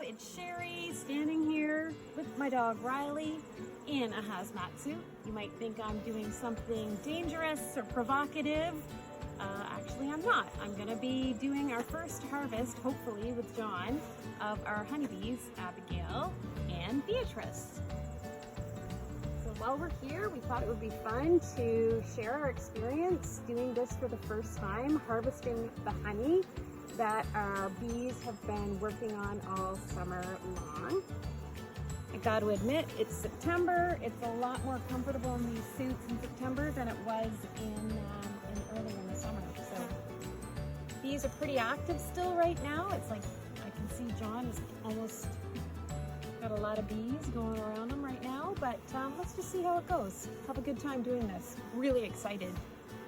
it's Sherry standing here with my dog Riley in a hazmat suit. You might think I'm doing something dangerous or provocative. Actually, I'm not. I'm gonna be doing our first harvest, hopefully with John, of our honeybees, Abigail and Beatrice. So while we're here, we thought it would be fun to share our experience doing this for the first time, harvesting the honey that our bees have been working on all summer long. I got to admit, it's September. It's a lot more comfortable in these suits in September than it was in early in the summer. So bees are pretty active still right now. It's like I can see John is almost got a lot of bees going around him right now, but let's just see how it goes. Have a good time doing this. Really excited.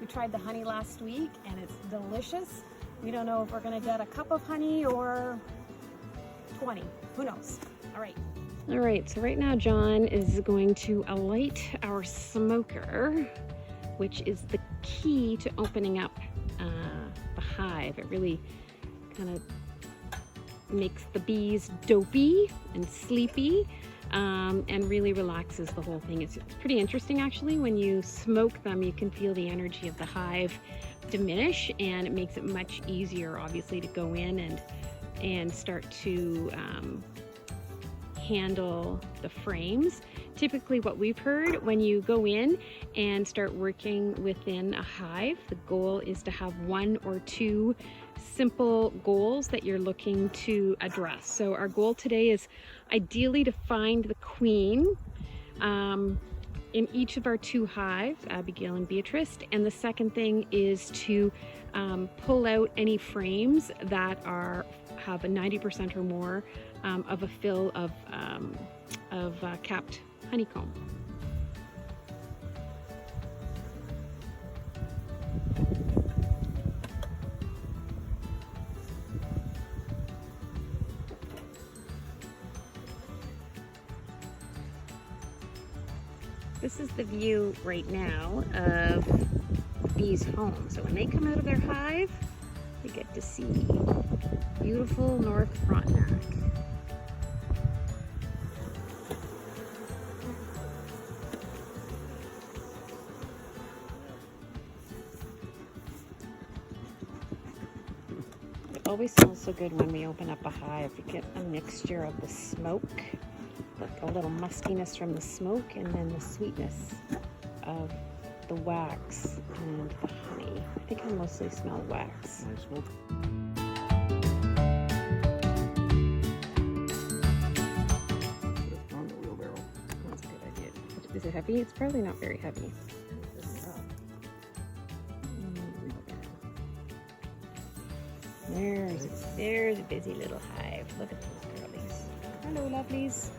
We tried the honey last week and it's delicious. We don't know if we're gonna get a cup of honey or 20, who knows? All right, so right now John is going to alight our smoker, which is the key to opening up the hive. It really kind of makes the bees dopey and sleepy and really relaxes the whole thing. It's pretty interesting actually. When you smoke them, you can feel the energy of the hive diminish, and it makes it much easier obviously to go in and start to handle the frames. Typically what we've heard, when you go in and start working within a hive, the goal is to have 1 or 2 simple goals that you're looking to address. So our goal today is ideally to find the queen in each of our 2 hives, Abigail and Beatrice, and the second thing is to pull out any frames that have a 90% or more of a fill of capped honeycomb. This is the view right now of the bees' home. So when they come out of their hive, they get to see beautiful North Frontenac. It always smells so good when we open up a hive. You get a mixture of the smoke, a little muskiness from the smoke, and then the sweetness of the wax and the honey. I think I mostly smell wax. Nice smoke. On the wheelbarrow. That's a good idea. Is it heavy? It's probably not very heavy. There's a busy little hive. Look at those girlies. Hello, lovelies.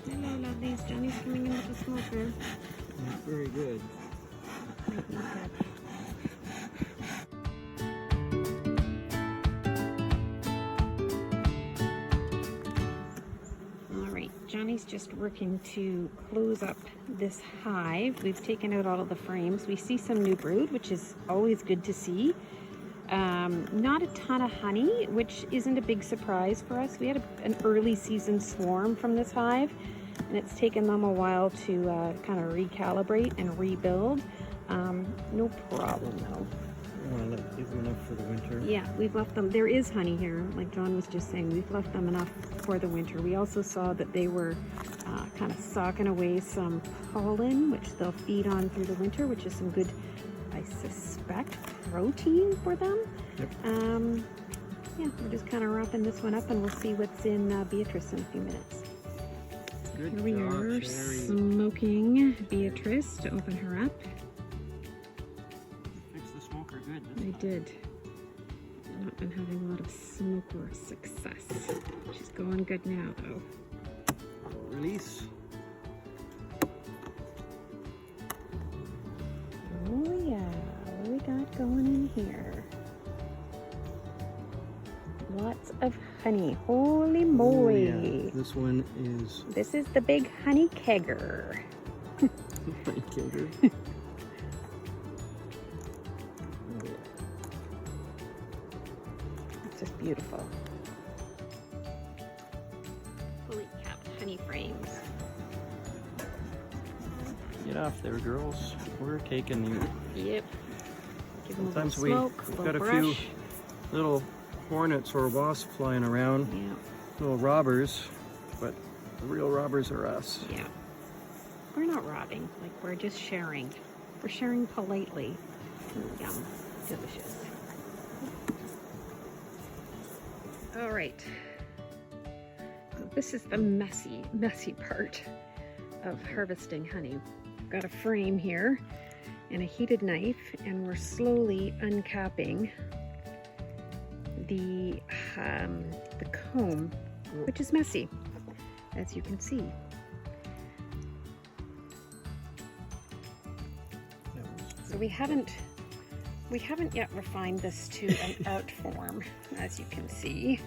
Hello, lovelies. Johnny's coming in with the smoker. That's very good. Alright, Johnny's just working to close up this hive. We've taken out all of the frames. We see some new brood, which is always good to see. Not a ton of honey, which isn't a big surprise for us. We had an early season swarm from this hive, and it's taken them a while to kind of recalibrate and rebuild. No problem though. You want to give them enough for the winter? Yeah, we've left them. There is honey here, like John was just saying. We've left them enough for the winter. We also saw that they were kind of socking away some pollen, which they'll feed on through the winter, which is some good, I suspect, protein for them. Yep. Yeah, we're just kind of wrapping this one up, and we'll see what's in Beatrice in a few minutes. Good Here we job, are, Sherry. smoking Beatrice to open her up. Fixed the smoker good. I did. Not been having a lot of smoker success. She's going good now, though. Release. Oh yeah, what do we got going in here? Lots of honey. Holy moly. Oh, yeah. This one is This is the big honey kegger. honey kegger. It's just beautiful. honey frames. Get off there, girls. We're taking you. Yep. Give them Sometimes a little smoke, we've a got a little few brush. little hornets or wasps flying around, Yeah. little robbers, but the real robbers are us. Yeah. We're not robbing, like we're just sharing. We're sharing politely. Yum. Delicious. All right. This is the messy part of harvesting honey. I've got a frame here and a heated knife, and we're slowly uncapping the comb, which is messy, as you can see. So we haven't yet refined this to an art form, as you can see.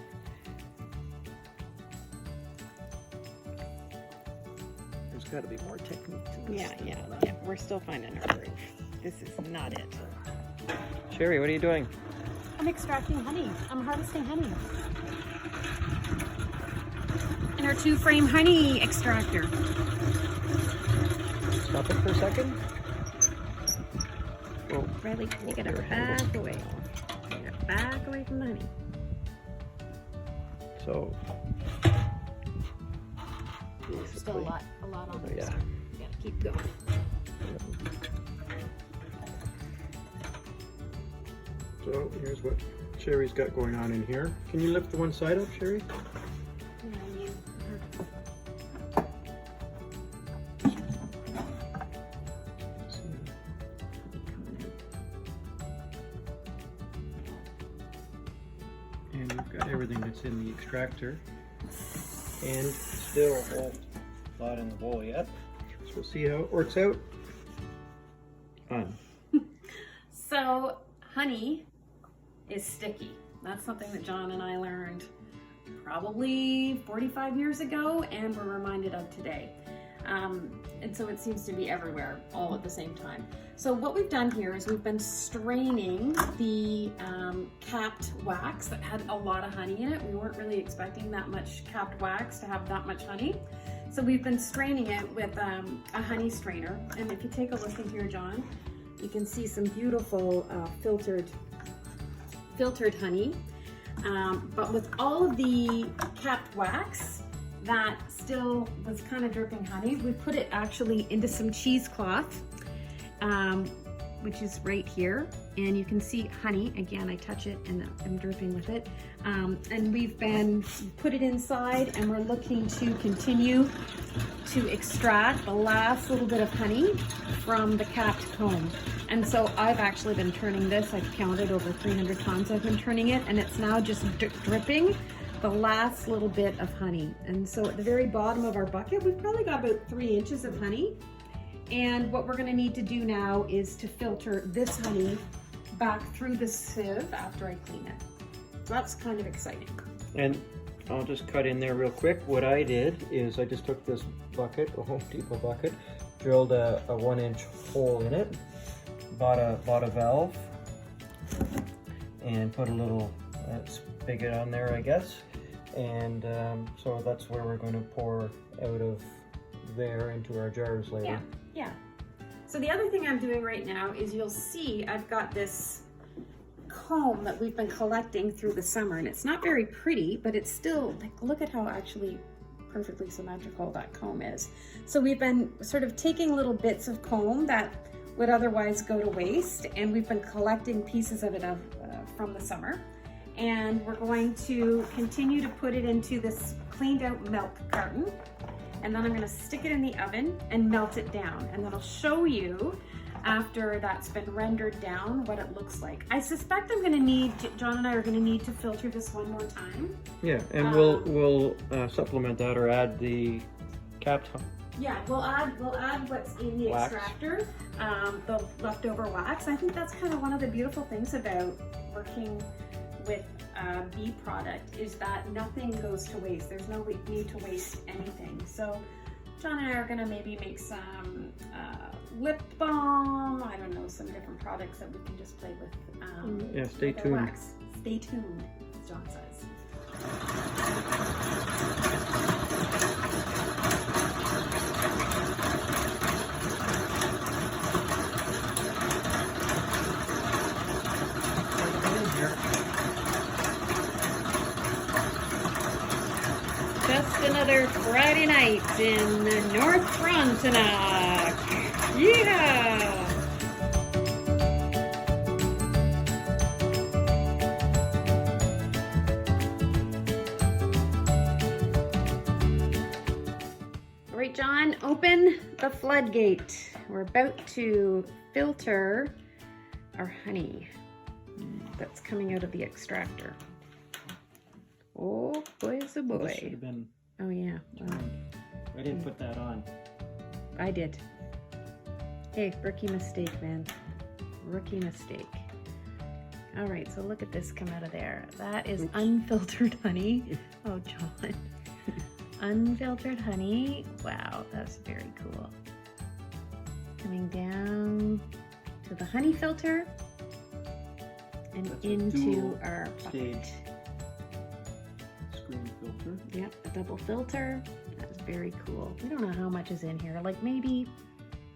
There's got to be more technique to this. Yeah. We're still finding our groove. This is not it. Sherry, what are you doing? I'm extracting honey. I'm harvesting honey. In our 2-frame honey extractor. Stop it for a second. Whoa. Riley, you gotta back away. You gotta back away from the honey. So, Still a lot on there. yeah. So you gotta keep going. So here's what Sherry's got going on in here. Can you lift the one side up, Sherry? And we've got everything that's in the extractor. And still a whole lot in the bowl yet. So we'll see how it works out. Fun. So honey is sticky. That's something that John and I learned probably 45 years ago and we're reminded of today. And so it seems to be everywhere all at the same time. So what we've done here is we've been straining the capped wax that had a lot of honey in it. We weren't really expecting that much capped wax to have that much honey. So we've been straining it with a honey strainer. And if you take a look in here, John, you can see some beautiful filtered honey. But with all of the capped wax that still was kind of dripping honey, we put it actually into some cheesecloth, which is right here. And you can see honey, again, I touch it and I'm dripping with it. And we've put it inside and we're looking to continue to extract the last little bit of honey from the capped comb. And so I've actually been turning this. I've counted over 300 times I've been turning it, and it's now just dripping the last little bit of honey. And so at the very bottom of our bucket, we've probably got about 3 inches of honey. And what we're gonna need to do now is to filter this honey back through the sieve after I clean it. So that's kind of exciting. And I'll just cut in there real quick. What I did is I just took this bucket, a Home Depot bucket, drilled a 1-inch hole in it, bought a valve, and put a little spigot on there, I guess. And so that's where we're going to pour out of there into our jars later. Yeah. So the other thing I'm doing right now is you'll see I've got this comb that we've been collecting through the summer, and it's not very pretty, but it's still, like, look at how actually perfectly symmetrical that comb is. So we've been sort of taking little bits of comb that would otherwise go to waste, and we've been collecting pieces of it from the summer. And we're going to continue to put it into this cleaned out milk carton. And then I'm gonna stick it in the oven and melt it down. And then I'll show you after that's been rendered down what it looks like. I suspect I'm gonna need, John and I are gonna need to filter this one more time. Yeah, and we'll supplement that or add the capped honey. Yeah, we'll add what's in the Wax. extractor, the leftover wax. I think that's kind of one of the beautiful things about working with bee product is that nothing goes to waste. There's no need to waste anything. So John and I are gonna maybe make some lip balm, I don't know, some different products that we can just play with. Yeah, stay with our tuned. wax. Stay tuned, as John says. night in North Frontenac. Yeah! All right, John, open the floodgate. We're about to filter our honey that's coming out of the extractor. Oh, boy's a boy. This should have been. Oh, yeah. Well, I didn't put that on. I did. Hey, rookie mistake, man. Rookie mistake. All right, so look at this come out of there. That is unfiltered honey. Oh, John. Unfiltered honey. Wow, that's very cool. Coming down to the honey filter and That's into our bucket. stage screen filter. Yep, a double filter. That's very cool. We don't know how much is in here. Like maybe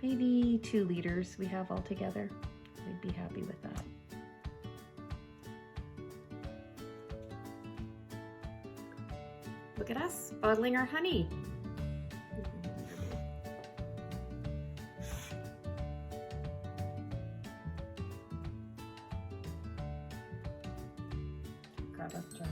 2 liters we have all together. I'd be happy with that. Look at us bottling our honey. Grab us, John.